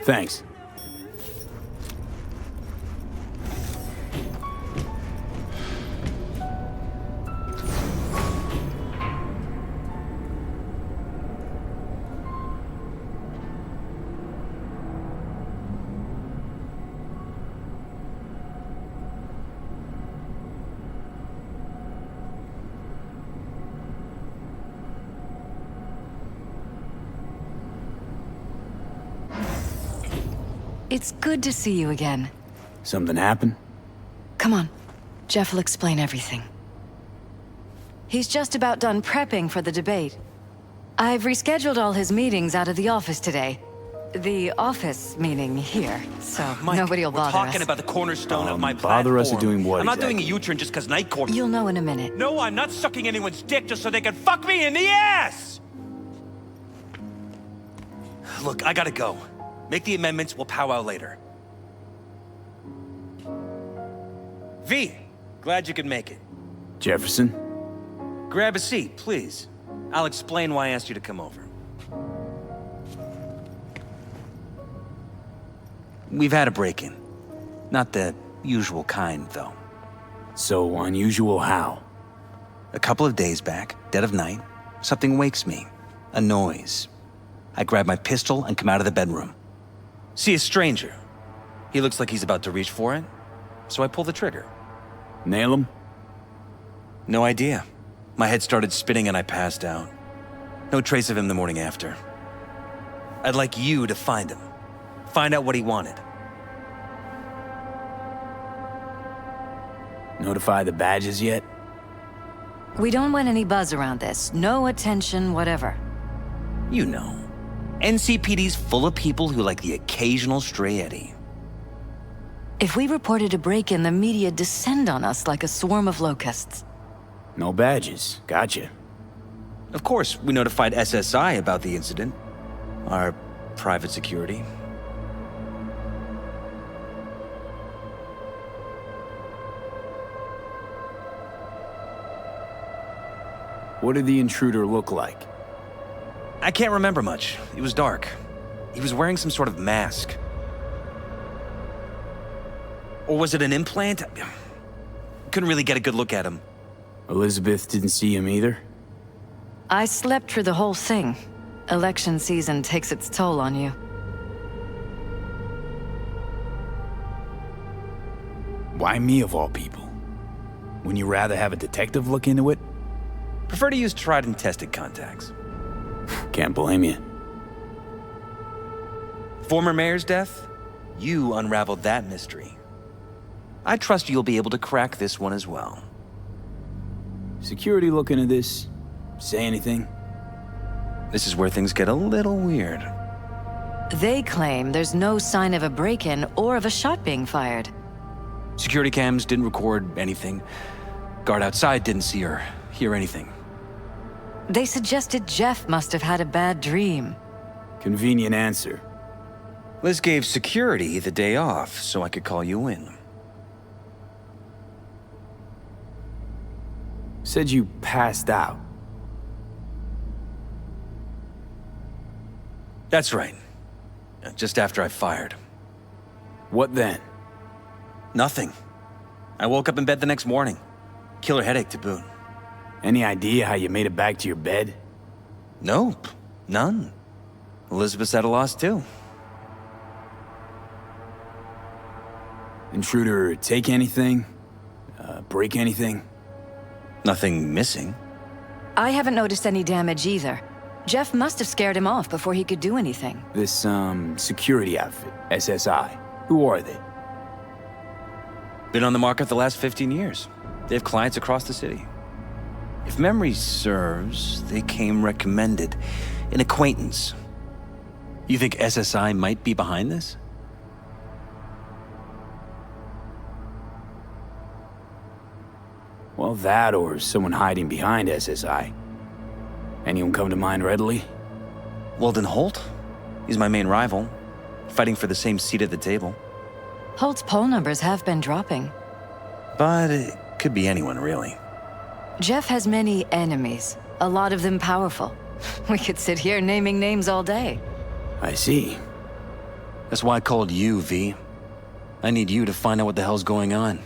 Thanks. It's good to see you again. Something happened? Come on. Jeff will explain everything. He's just about done prepping for the debate. I've rescheduled all his meetings out of the office today. The office meaning here, so Mike, nobody will bother us. we're talking about the cornerstone of my platform. Bother us or doing what I'm not exactly? doing a U-turn just because Night Court... You'll know in a minute. No, I'm not sucking anyone's dick just so they can fuck me in the ass! Look, I gotta go. Make the amendments, we'll powwow later. V, glad you could make it. Jefferson? Grab a seat, please. I'll explain why I asked you to come over. We've had a break-in. Not the usual kind, though. So unusual how? A couple of days back, dead of night, something wakes me. A noise. I grab my pistol and come out of the bedroom. See a stranger. He looks like he's about to reach for it, so I pull the trigger. Nail him? No idea. My head started spinning and I passed out. No trace of him the morning after. I'd like you to find him. Find out what he wanted. Notify the badges yet? We don't want any buzz around this. No attention, whatever. You know. NCPD's full of people who like the occasional stray eddy. If we reported a break-in, the media descend on us like a swarm of locusts. No badges. Gotcha. Of course, we notified SSI about the incident. Our private security. What did the intruder look like? I can't remember much. It was dark. He was wearing some sort of mask. Or was it an implant? Couldn't really get a good look at him. Elizabeth didn't see him either? I slept through the whole thing. Election season takes its toll on you. Why me of all people? Wouldn't you rather have a detective look into it? Prefer to use tried and tested contacts. Can't blame you. Former mayor's death? You unraveled that mystery. I trust you'll be able to crack this one as well. Security looking at this? Say anything? This is where things get a little weird. They claim there's no sign of a break-in or of a shot being fired. Security cams didn't record anything. Guard outside didn't see or hear anything. They suggested Jeff must have had a bad dream. Convenient answer. Liz gave security the day off so I could call you in. Said you passed out. That's right. Just after I fired. What then? Nothing. I woke up in bed the next morning. Killer headache to boot. Any idea how you made it back to your bed? Nope. None. Elizabeth's at a loss too. Intruder take anything? Break anything? Nothing missing. I haven't noticed any damage either. Jeff must have scared him off before he could do anything. This, security outfit, SSI. Who are they? Been on the market the last 15 years. They have clients across the city. If memory serves, they came recommended. An acquaintance. You think SSI might be behind this? Well, that or someone hiding behind SSI. Anyone come to mind readily? Weldon Holt? He's my main rival. Fighting for the same seat at the table. Holt's poll numbers have been dropping. But it could be anyone, really. Jeff has many enemies, a lot of them powerful. We could sit here naming names all day. I see. That's why I called you, V. I need you to find out what the hell's going on.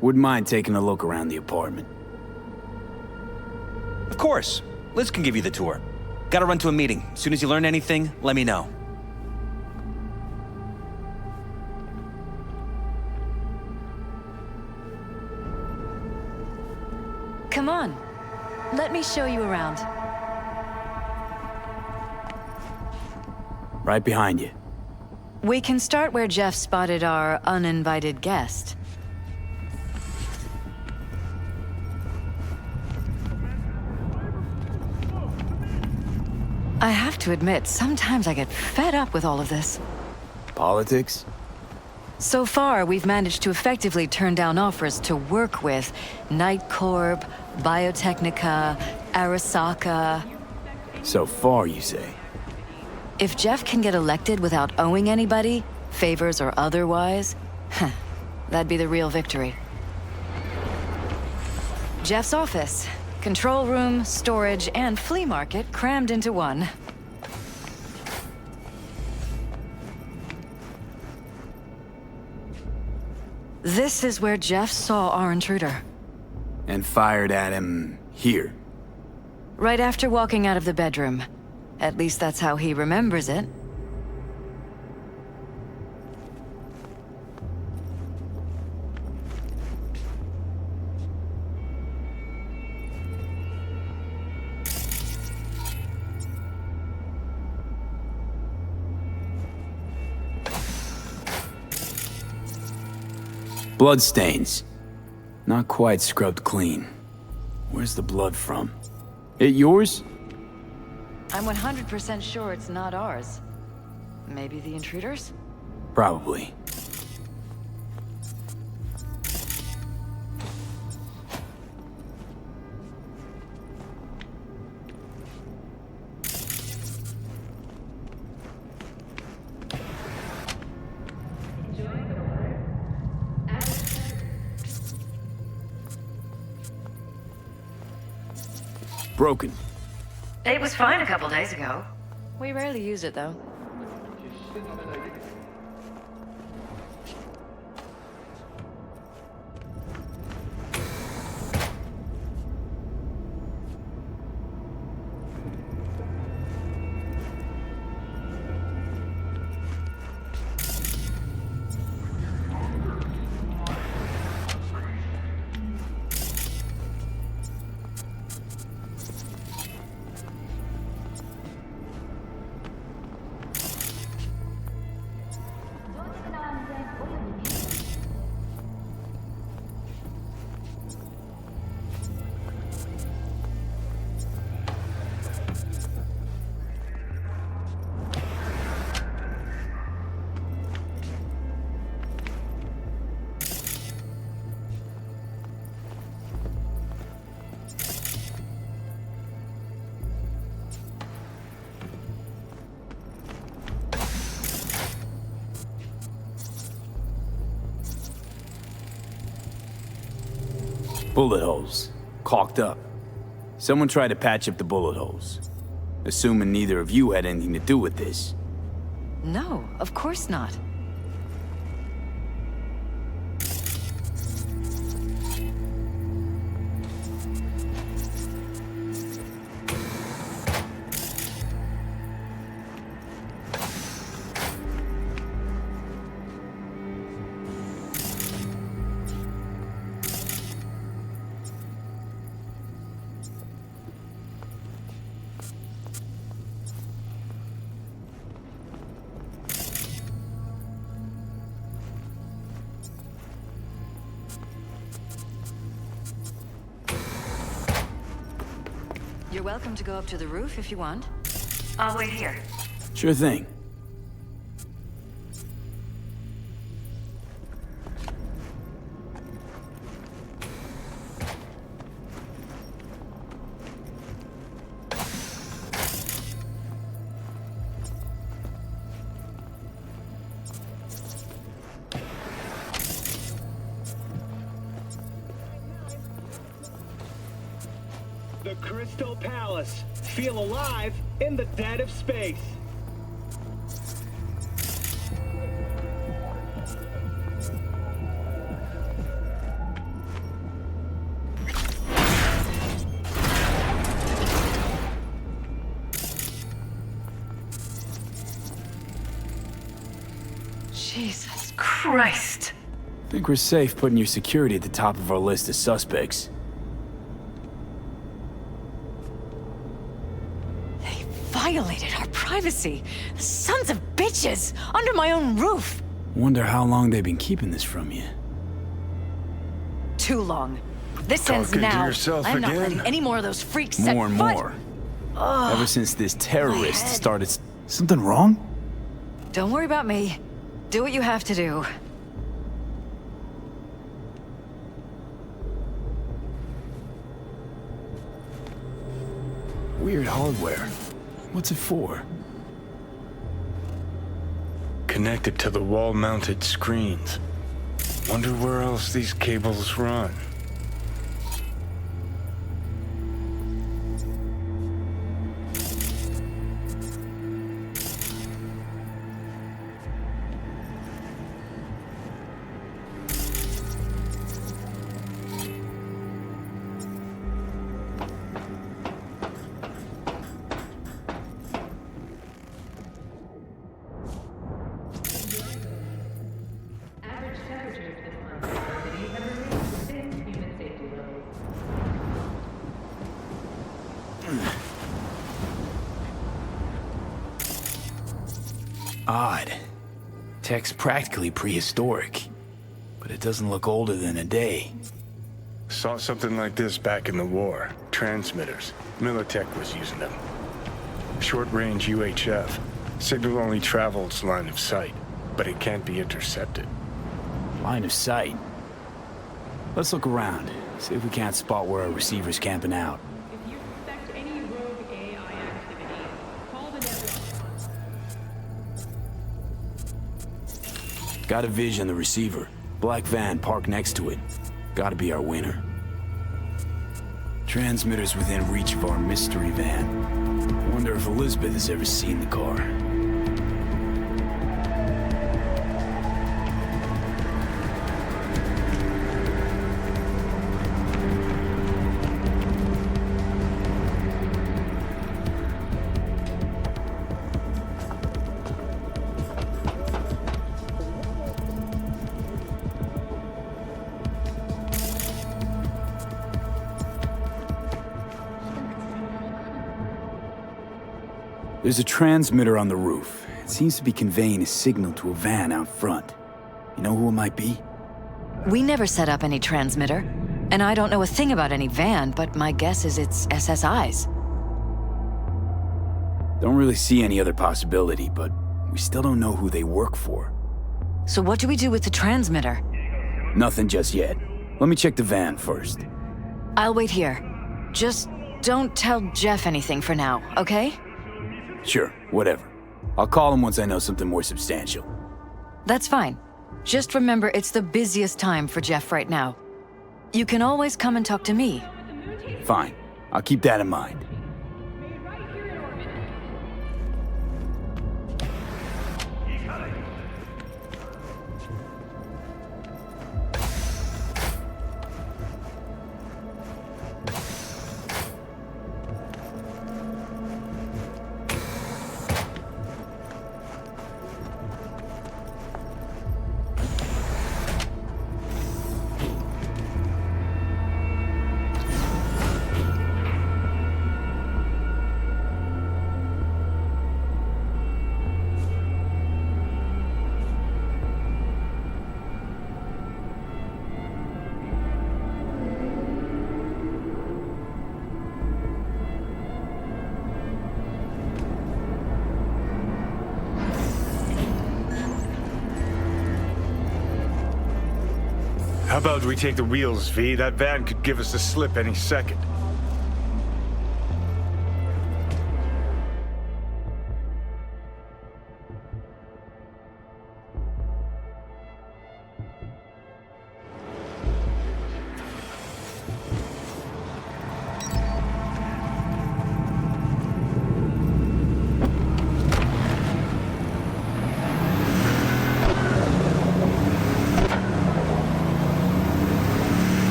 Wouldn't mind taking a look around the apartment. Of course. Liz can give you the tour. Gotta run to a meeting. As soon as you learn anything, let me know. Come on. Let me show you around. Right behind you. We can start where Jeff spotted our uninvited guest. I have to admit, sometimes I get fed up with all of this. Politics? So far, we've managed to effectively turn down offers to work with Night Corp, Biotechnica, Arasaka. So far, you say? If Jeff can get elected without owing anybody, favors or otherwise, that'd be the real victory. Jeff's office. Control room, storage, and flea market crammed into one. This is where Jeff saw our intruder. And fired at him here. Right after walking out of the bedroom. At least that's how he remembers it. Bloodstains. Not quite scrubbed clean. Where's the blood from? It yours? I'm 100% sure it's not ours. Maybe the intruders? Probably. Broken. It was fine a couple days ago. We rarely use it, though. Bullet holes. Caulked up. Someone tried to patch up the bullet holes. Assuming neither of you had anything to do with this. No, of course not. You're welcome to go up to the roof if you want. I'll wait here. Sure thing. the Crystal Palace. Feel alive in the dead of space. Jesus Christ. Think we're safe putting your security at the top of our list of suspects. They violated our privacy. Sons of bitches! Under my own roof! Wonder how long they've been keeping this from you. Too long. This ends Talking to now. yourself I'm not again? letting any more of those freaks set More and foot. more. Ugh. Ever since this My terrorist head. started... Something wrong? Don't worry about me. Do what you have to do. Weird hardware. What's it for? Connected to the wall-mounted screens. Wonder where else these cables run. Average temperatures this month in the city have remained within human safety levels. Odd. Tech's practically prehistoric. But it doesn't look older than a day. Saw something like this back in the war. Transmitters. Militech was using them. Short-range UHF. Signal only travels line of sight, but it can't be intercepted. Line of sight. Let's look around. See if we can't spot where our receiver's camping out. If you suspect any rogue AI activity, call the network. Got a vision, the receiver. Black van parked next to it. Gotta be our winner. Transmitters within reach of our mystery van. Wonder if Elizabeth has ever seen the car. There's a transmitter on the roof. It seems to be conveying a signal to a van out front. You know who it might be? We never set up any transmitter. And I don't know a thing about any van, but my guess is it's SSI's. Don't really see any other possibility, but we still don't know who they work for. So what do we do with the transmitter? Nothing just yet. Let me check the van first. I'll wait here. Just don't tell Jeff anything for now, okay? Sure, whatever. I'll call him once I know something more substantial. That's fine. Just remember it's the busiest time for Jeff right now. You can always come and talk to me. Fine. I'll keep that in mind. Made right here in orbit. How about we take the wheels, V? That van could give us a slip any second.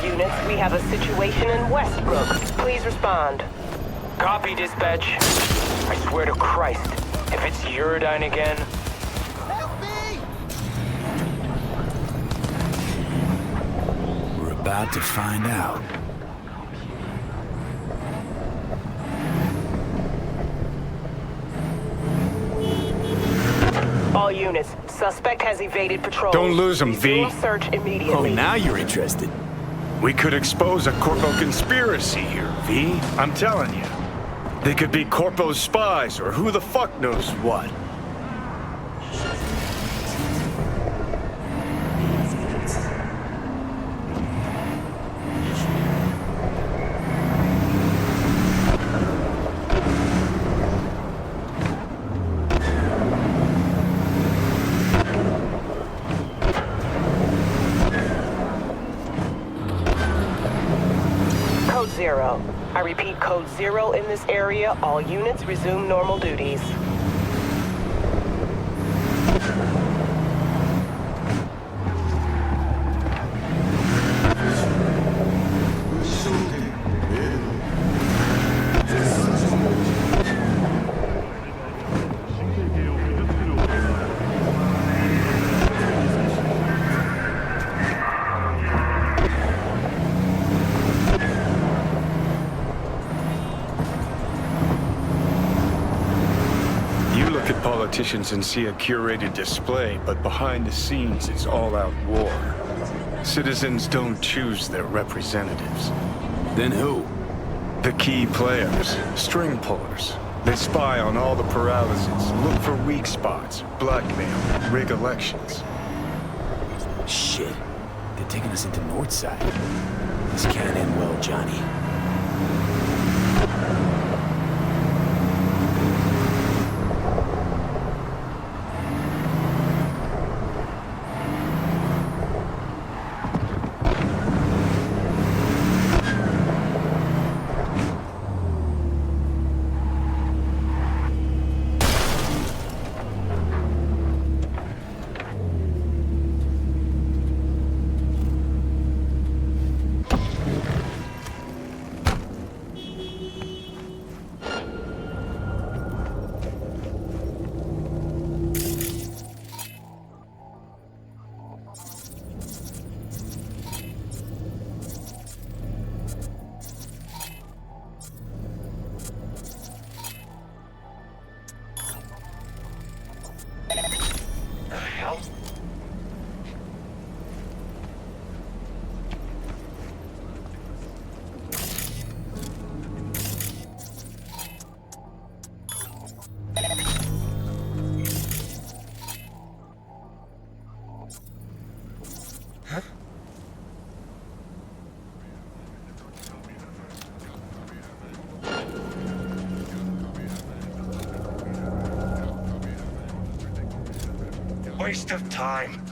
units, we have a situation in Westbrook. Please respond. Copy, dispatch. I swear to Christ, if it's Uridine again... We're about to find out. All units, suspect has evaded patrol. Don't lose him, V. Resume search Oh, immediately. now you're interested. We could expose a Corpo conspiracy here, V. I'm telling you. They could be Corpo's spies, or who the fuck knows what. Code 0. I repeat, Code 0 in this area. All units resume normal duties. Politicians and see a curated display, but behind the scenes it's all-out war. Citizens don't choose their representatives. Then who? The key players, string pullers. They spy on all the Peralezes, look for weak spots, blackmail, rig elections. Shit. They're taking us into Northside. This can't end well, Johnny. Waste of time.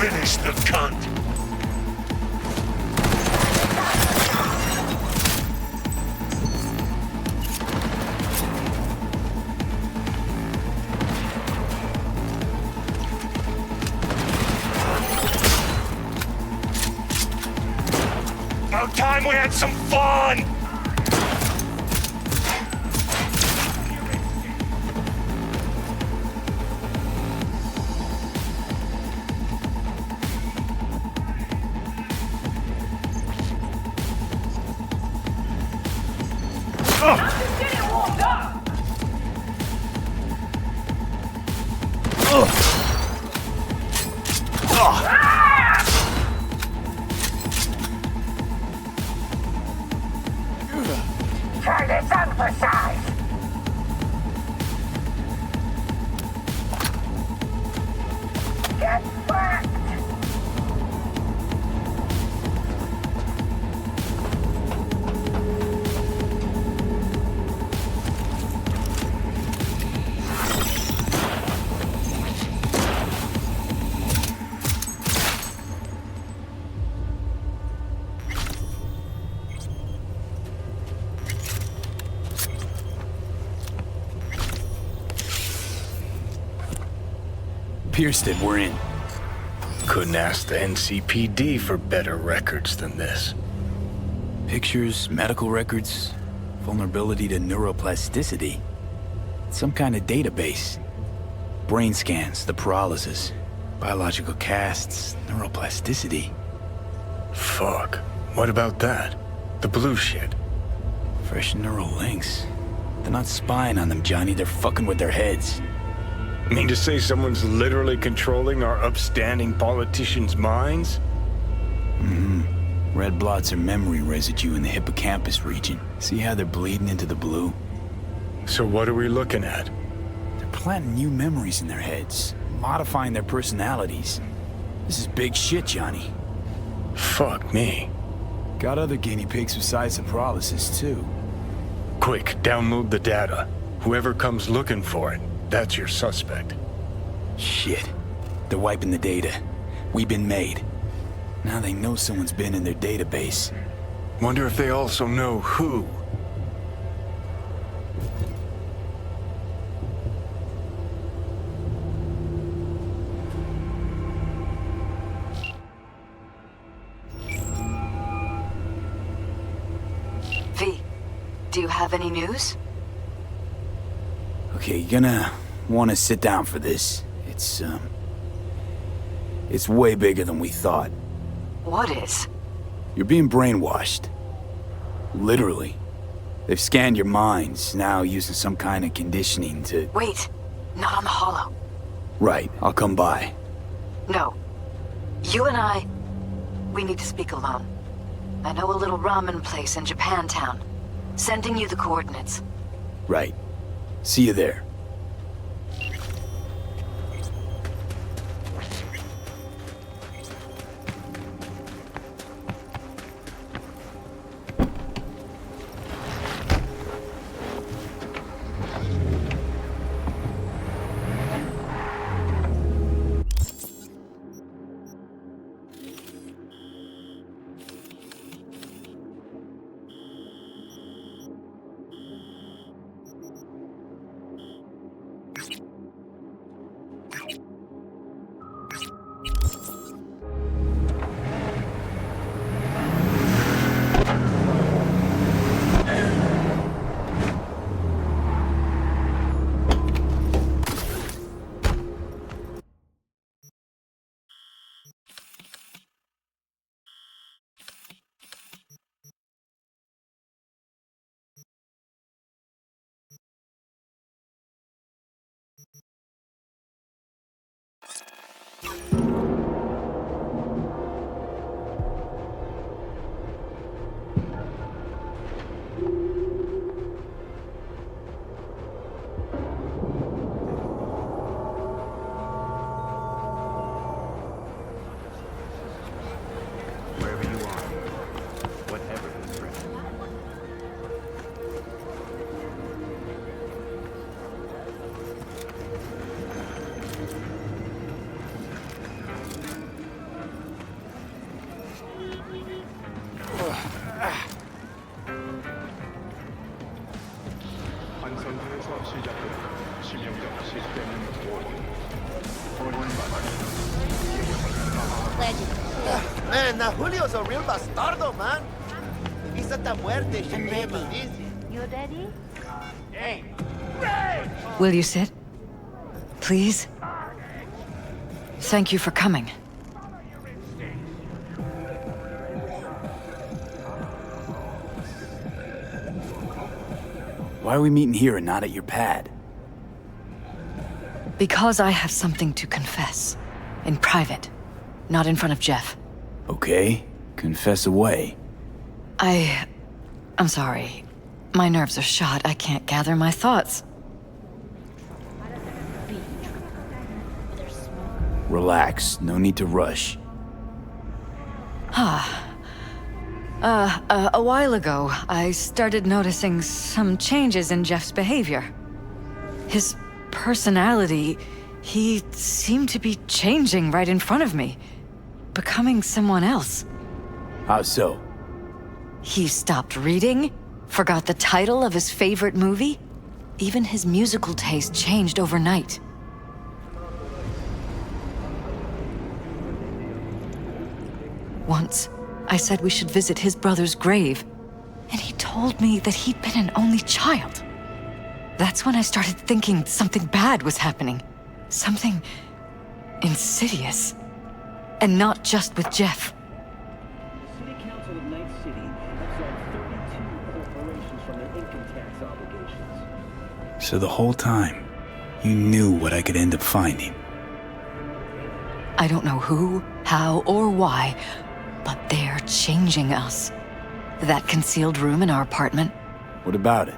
Finish the cunt! About time we had some fun! Target's emphasized. Get back! Pierced it, we're in. Couldn't ask the NCPD for better records than this. Pictures, medical records, vulnerability to neuroplasticity. Some kind of database. Brain scans, the paralysis, biological casts, neuroplasticity. Fuck. What about that? The blue shit. Fresh neural links. They're not spying on them, Johnny. They're fucking with their heads. Mean to say someone's literally controlling our upstanding politicians' minds? Mm-hmm. Red blots are memory residue in the hippocampus region. See how they're bleeding into the blue? So what are we looking at? They're planting new memories in their heads, modifying their personalities. This is big shit, Johnny. Fuck me. Got other guinea pigs besides the paralysis, too. Quick, download the data. Whoever comes looking for it, that's your suspect. Shit. They're wiping the data. We've been made. Now they know someone's been in their database. Wonder if they also know who. V, do you have any news? Okay, you're gonna want to sit down for this. It's way bigger than we thought. What is? You're being brainwashed. Literally. They've scanned your minds, now using some kind of conditioning to... Wait, not on the holo. Right, I'll come by. No. You and we need to speak alone. I know a little ramen place in Japantown. Sending you the coordinates. Right. See you there. Man, now Julio's a real bastardo, man. He's at the muerte. I'm ready. You ready? Will you sit? Please? Thank you for coming. Why are we meeting here and not at your pad? Because I have something to confess. In private. Not in front of Jeff. Okay, confess away. I'm sorry. My nerves are shot. I can't gather my thoughts. Relax, no need to rush. A while ago, I started noticing some changes in Jeff's behavior. His personality, he seemed to be changing right in front of me. Becoming someone else. How so? He stopped reading, forgot the title of his favorite movie. Even his musical taste changed overnight. Once, I said we should visit his brother's grave, and he told me that he'd been an only child. That's when I started thinking something bad was happening. Something insidious. And not just with Jeff. City Council of Night City absolved 32 corporations from their income tax obligations. So the whole time, you knew what I could end up finding. I don't know who, how, or why, but they're changing us. That concealed room in our apartment. What about it?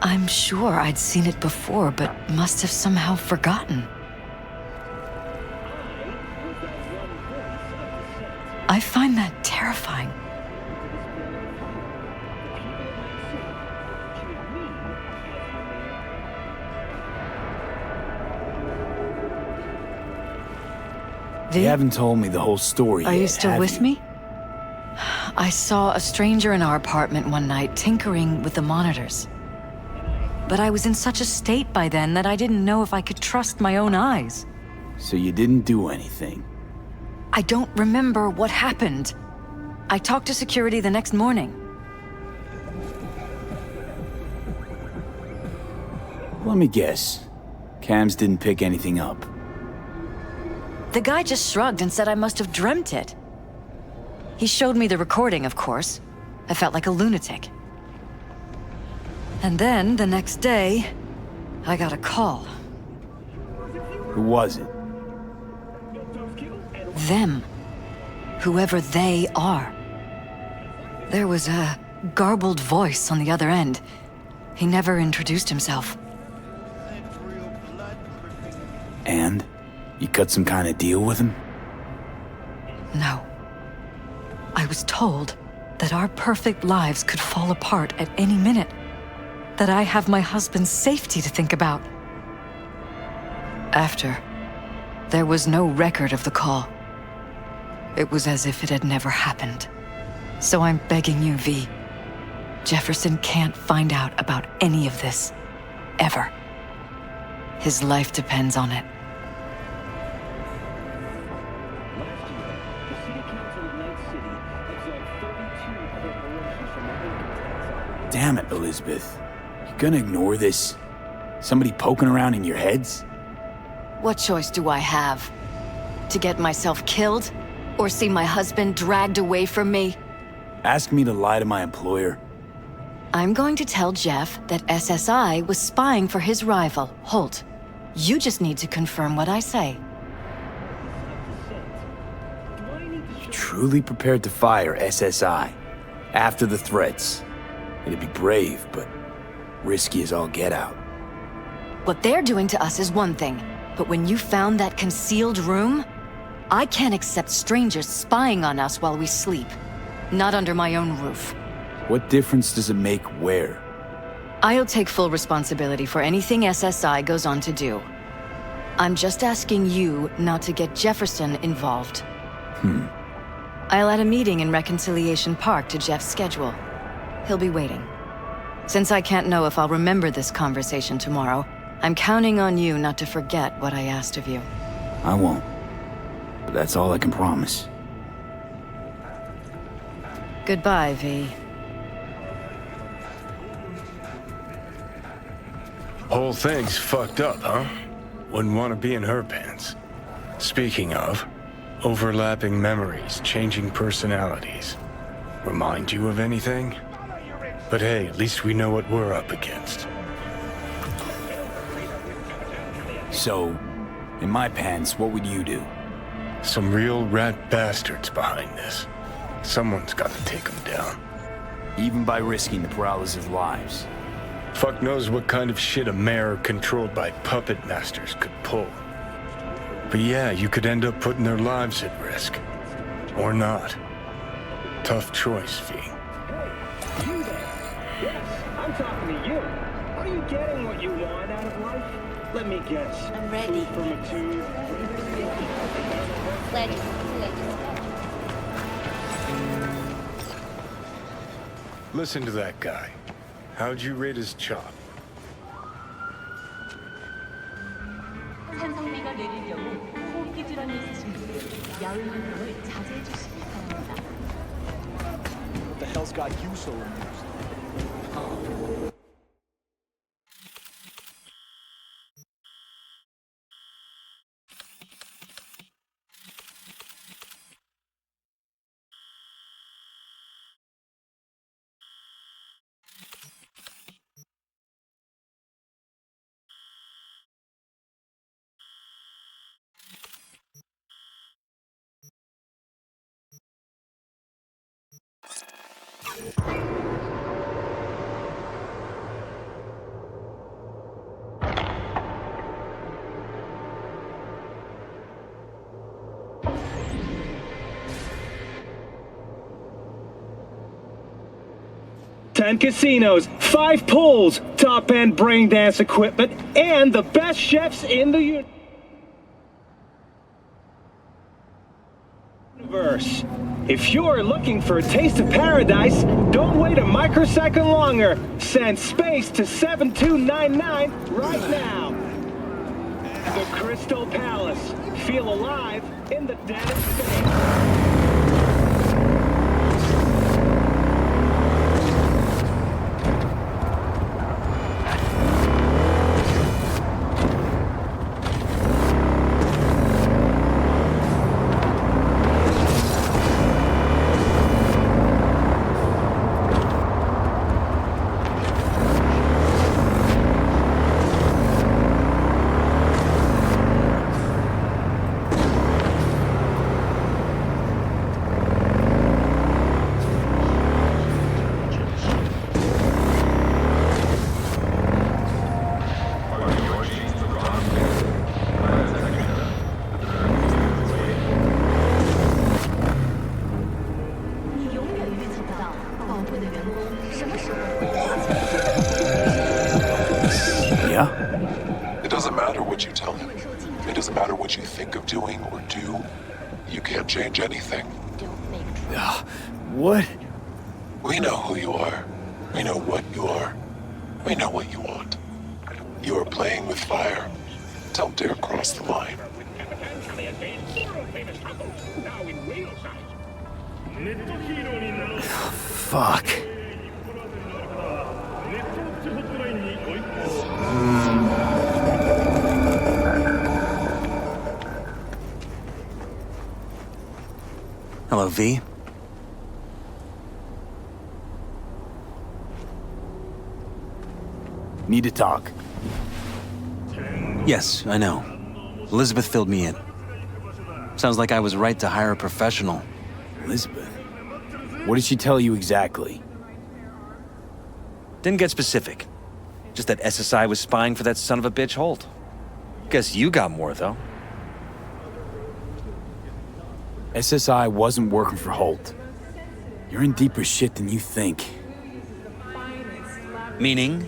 I'm sure I'd seen it before, but must have somehow forgotten. I find that terrifying. V? You haven't told me the whole story Are yet, you still have with you? me? I saw a stranger in our apartment one night tinkering with the monitors. But I was in such a state by then that I didn't know if I could trust my own eyes. So you didn't do anything? I don't remember what happened. I talked to security the next morning. Let me guess. Cams didn't pick anything up. The guy just shrugged and said I must have dreamt it. He showed me the recording, of course. I felt like a lunatic. And then, the next day, I got a call. Who was it? Them. Whoever they are. There was a garbled voice on the other end. He never introduced himself. And? You cut some kind of deal with him? No. I was told that our perfect lives could fall apart at any minute. That I have my husband's safety to think about. After, there was no record of the call. It was as if it had never happened. So I'm begging you, V. Jefferson can't find out about any of this. Ever. His life depends on it. Last year, the City Council of Night City absolved 32 corporations from their income tax obligations. Damn it, Elizabeth. You gonna ignore this? Somebody poking around in your heads? What choice do I have? To get myself killed? Or see my husband dragged away from me? Ask me to lie to my employer? I'm going to tell Jeff that SSI was spying for his rival, Holt. You just need to confirm what I say. You truly prepared to fire SSI? After the threats? It'd be brave, but risky as all get out. What they're doing to us is one thing, but when you found that concealed room, I can't accept strangers spying on us while we sleep. Not under my own roof. What difference does it make where? I'll take full responsibility for anything SSI goes on to do. I'm just asking you not to get Jefferson involved. I'll add a meeting in Reconciliation Park to Jeff's schedule. He'll be waiting. Since I can't know if I'll remember this conversation tomorrow, I'm counting on you not to forget what I asked of you. I won't. But that's all I can promise. Goodbye, V. Whole thing's fucked up, huh? Wouldn't want to be in her pants. Speaking of, overlapping memories, changing personalities. Remind you of anything? But hey, at least we know what we're up against. So, in my pants, what would you do? Some real rat bastards behind this. Someone's got to take them down. Even by risking the Peralez's lives. Fuck knows what kind of shit a mayor controlled by puppet masters could pull. But yeah, you could end up putting their lives at risk. Or not. Tough choice, V. You there? Yes, I'm talking to you. Are you getting what you want out of life? Let me guess. I'm ready. From a tube. Ready. Listen to that guy. How'd you rate his chop? 산성비가 내릴 경우 호흡기 질환이 있으신 분들은 야외 활동을 자제해 주시기 바랍니다. What the hell's got you so amused? Ten casinos, 5 pools, top-end brain dance equipment, and the best chefs in the If you're looking for a taste of paradise, don't wait a microsecond longer. Send space to 7299 right now. The Crystal Palace. Feel alive in the dead of space. It doesn't matter what you tell him. It doesn't matter what you think of doing or do. You can't change anything. What? We know who you are. We know what you are. We know what you want. You are playing with fire. Don't dare cross the line. Fuck. Hello, V. Need to talk. Yes, I know. Elizabeth filled me in. Sounds like I was right to hire a professional. Elizabeth? What did she tell you exactly? Didn't get specific. Just that SSI was spying for that son of a bitch Holt. Guess you got more, though. SSI wasn't working for Holt. You're in deeper shit than you think. Meaning?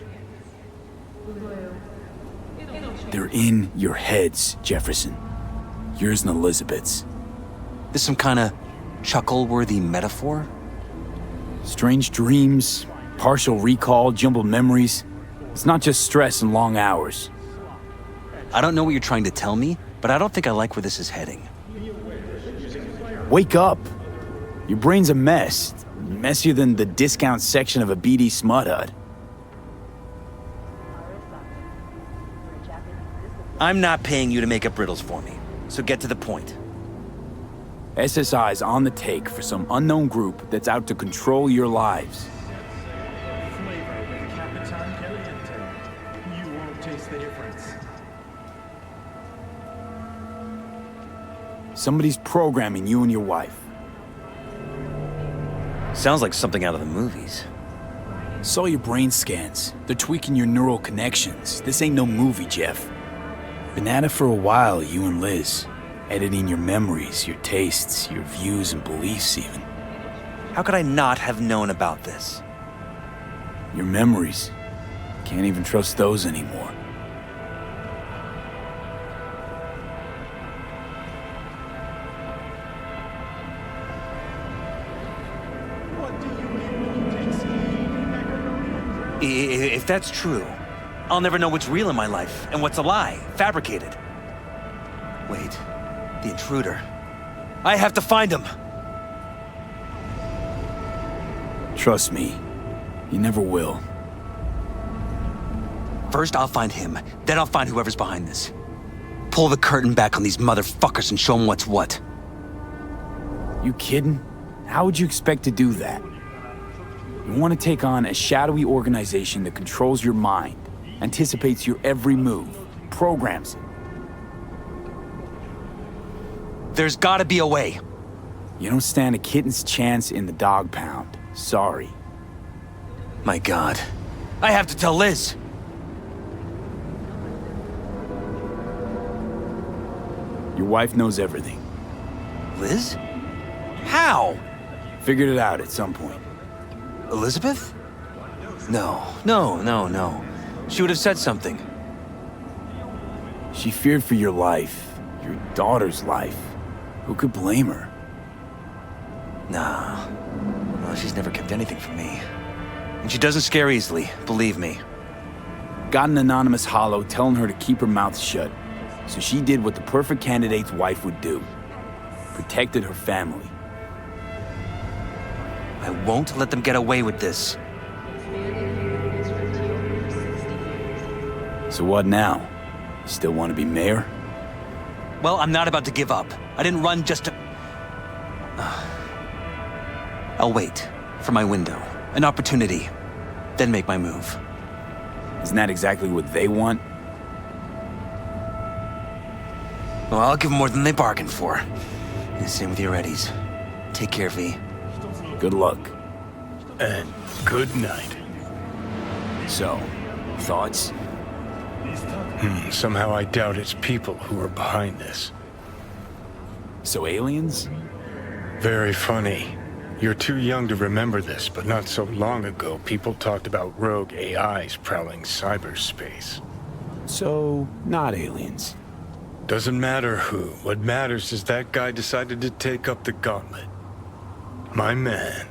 They're in your heads, Jefferson. Yours and Elizabeth's. This some kind of chuckle-worthy metaphor? Strange dreams, partial recall, jumbled memories. It's not just stress and long hours. I don't know what you're trying to tell me, but I don't think I like where this is heading. Wake up. Your brain's a mess. Messier than the discount section of a BD smut hut. I'm not paying you to make up riddles for me, so get to the point. SSI's on the take for some unknown group that's out to control your lives. You won't taste the difference. Somebody's programming you and your wife. Sounds like something out of the movies. Saw your brain scans. They're tweaking your neural connections. This ain't no movie, Jeff. Been at it for a while, you and Liz. Editing your memories, your tastes, your views and beliefs even. How could I not have known about this? Your memories. Can't even trust those anymore. If that's true, I'll never know what's real in my life and what's a lie, fabricated. Wait, the intruder. I have to find him! Trust me, you never will. First I'll find him, then I'll find whoever's behind this. Pull the curtain back on these motherfuckers and show them what's what. You kidding? How would you expect to do that? You want to take on a shadowy organization that controls your mind, anticipates your every move, programs it. There's gotta be a way. You don't stand a kitten's chance in the dog pound. Sorry. My God. I have to tell Liz. Your wife knows everything. Liz? How? Figured it out at some point. Elizabeth? No. She would have said something. She feared for your life, your daughter's life. Who could blame her? Nah. Well, she's never kept anything from me. And she doesn't scare easily, believe me. Got an anonymous holo telling her to keep her mouth shut. So she did what the perfect candidate's wife would do. Protected her family. I won't let them get away with this. So what now? Still want to be mayor? Well, I'm not about to give up. I didn't run just to... I'll wait for my window, an opportunity, then make my move. Isn't that exactly what they want? Well, I'll give them more than they bargained for. And same with your Eddies. Take care, V. Good luck. And good night. So, thoughts? Somehow I doubt it's people who are behind this. So aliens? Very funny. You're too young to remember this, but not so long ago, people talked about rogue AIs prowling cyberspace. So, not aliens. Doesn't matter who. What matters is that guy decided to take up the gauntlet. My man.